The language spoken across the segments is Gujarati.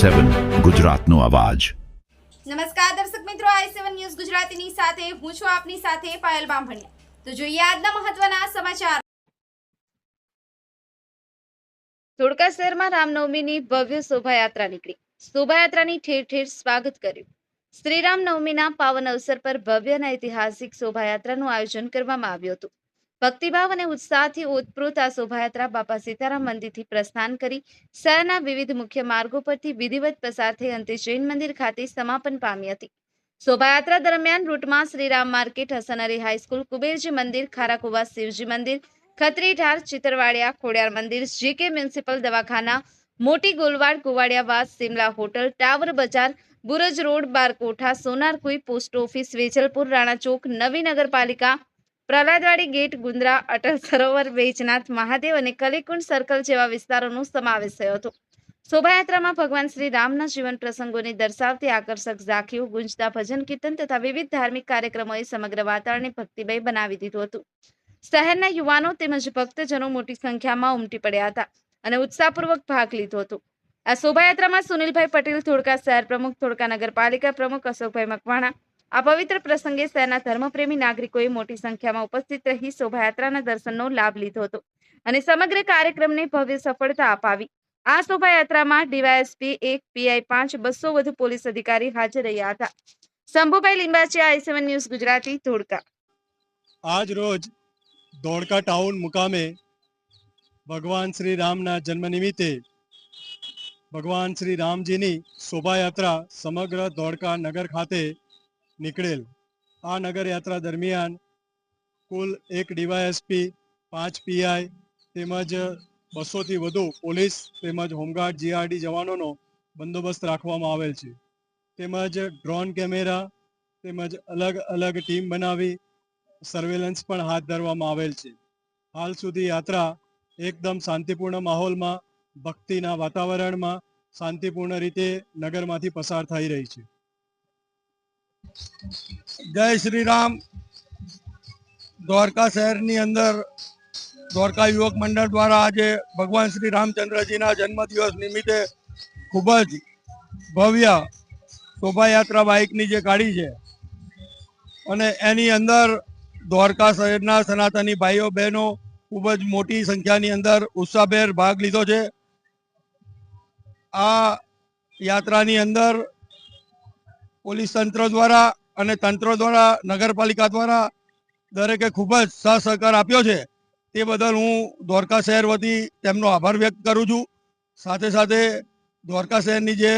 i7 ગુજરાતનો અવાજ। નમસ્કાર દર્શક મિત્રો, i7 ન્યૂઝ ગુજરાતીની સાથે હું છું આપની સાથે પાયલ બામભણિયા। તો જોઈએ આજના મહત્વના સમાચાર। ધોળકા શહેરમાં રામનવમીની ભવ્ય શોભાયાત્રા નીકળી। શોભાયાત્રાની ઠેર ઠેર સ્વાગત કર્યું। શ્રી રામનવમીના પાવન અવસર પર ભવ્ય અને ઐતિહાસિક શોભાયાત્રાનું આયોજન કરવામાં આવ્યું હતું। ભક્તિભાવ અને ઉત્સાહથી ઓતપ્રોત આ શોભાયાત્રા બાપા સીતારામ મંદિરથી પ્રસ્થાન કરી શહેરના વિવિધ મુખ્ય માર્ગો પરથી વિધિવત પસાર થઈ અંતે જૈન મંદિર ખાતે સમાપન પામી હતી। શોભાયાત્રા દરમિયાન રૂટમાં શ્રીરામ માર્કેટ, હસન અલી હાઈસ્કૂલ, કુબેરજી મંદિર, ખારાકુવા શિવજી મંદિર, ખત્રી ઢાર, ચિતરવાડિયા, ખોડિયાર મંદિર, જીકે મ્યુનિસિપલ દવાખાના, Moti Golwad, Kuvadiyavas, Simla hotel, tower Bazaar, Burj road, Barkotha, Sonarkui, post office, Vejalpur, Rana chowk, નવી નગરપાલિકા, પ્રહલાદવાડી ગેટ, ગુંદ્રા, અટલ સરોવર, વૈજનાથ મહાદેવ અને કલીકુંડ સર્કલ જેવા વિસ્તારોનો સમાવેશ થયો હતો। શોભાયાત્રામાં ભગવાન શ્રી રામના જીવન પ્રસંગોને દર્શાવતી આકર્ષક ઝાંખીઓ, ગુંજતા ભજન કીર્તન તથા વિવિધ ધાર્મિક કાર્યક્રમોએ સમગ્ર વાતાવરણને ભક્તિમય બનાવી દીધું હતું। શહેરના યુવાનો તેમજ ભક્તજનો મોટી સંખ્યામાં ઉમટી પડ્યા હતા અને ઉત્સાહપૂર્વક ભાગ લીધો હતો। આ શોભાયાત્રામાં સુનિલભાઈ પટેલ, ધોળકા શહેર પ્રમુખ, ધોળકા નગરપાલિકા પ્રમુખ અશોકભાઈ મકવાણા, આ પવિત્ર પ્રસંગે શહેરના ધર્મપ્રેમી નાગરિકોએ મોટી સંખ્યામાં ઉપસ્થિત રહી શોભાયાત્રાના દર્શનનો લાભ લીધો હતો અને સમગ્ર કાર્યક્રમને ભવ્ય સફળતા અપાવી। આ શોભાયાત્રામાં ડીવાયએસપી 1, પીઆઈ 5, 200 વધુ પોલીસ અધિકારી હાજર રહ્યા હતા। Shambhubhai Limbachiya, i7 news Gujarati, Dholka. આજ રોજ ધોળકા ટાઉન મુકામે ભગવાન શ્રી રામના જન્મ નિમિત્તે ભગવાન શ્રી રામજીની શોભાયાત્રા સમગ્ર ધોળકા નગર ખાતે નીકળેલ। આ નગર યાત્રા દરમિયાન કુલ 1 ડીવાયએસપી, 5 પીઆઈ તેમજ 200થી વધુ પોલીસ તેમજ હોમગાર્ડ, જીઆરડી જવાનોનો બંદોબસ્ત રાખવામાં આવેલ છે। તેમજ ડ્રોન કેમેરા તેમજ અલગ અલગ ટીમ બનાવી સર્વેલન્સ પણ હાથ ધરવામાં આવેલ છે। હાલ સુધી યાત્રા એકદમ શાંતિપૂર્ણ માહોલમાં, ભક્તિના વાતાવરણમાં શાંતિપૂર્ણ રીતે નગરમાંથી પસાર થઈ રહી છે। જય શ્રી રામ। દ્વારકા શહેરની અંદર દ્વારકા યુવક મંડળ દ્વારા આજે ભગવાન શ્રી રામચંદ્રજીના જન્મદિવસ નિમિત્તે ખૂબ જ ભવ્ય શોભાયાત્રા બાઇકની જે કાઢી છે અને એની અંદર દ્વારકા શહેરના સનાતની ભાઈઓ બહેનો ખૂબ જ મોટી સંખ્યાની અંદર ઉત્સાહભેર ભાગ લીધો છે। આ યાત્રાની અંદર પોલીસ તંત્ર દ્વારા અને તંત્ર દ્વારા, નગરપાલિકા દ્વારા દરેકે ખૂબ જ સહકાર આપ્યો છે। તે બદલ હું દ્વારકા શહેર વતી તેમનો આભાર વ્યક્ત કરું છું। સાથે સાથે દ્વારકા શહેરની જે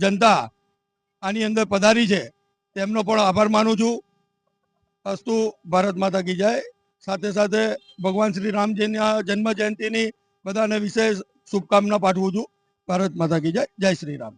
જનતા આની અંદર પધારી છે તેમનો પણ આભાર માનું છું। અસ્તુ, ભારત માતા કી જય। સાથે સાથે ભગવાન શ્રી રામજીના જન્મ જયંતિની બધાને વિશેષ શુભકામના પાઠવું છું। ભારત માતા કી જય। જય શ્રી રામ।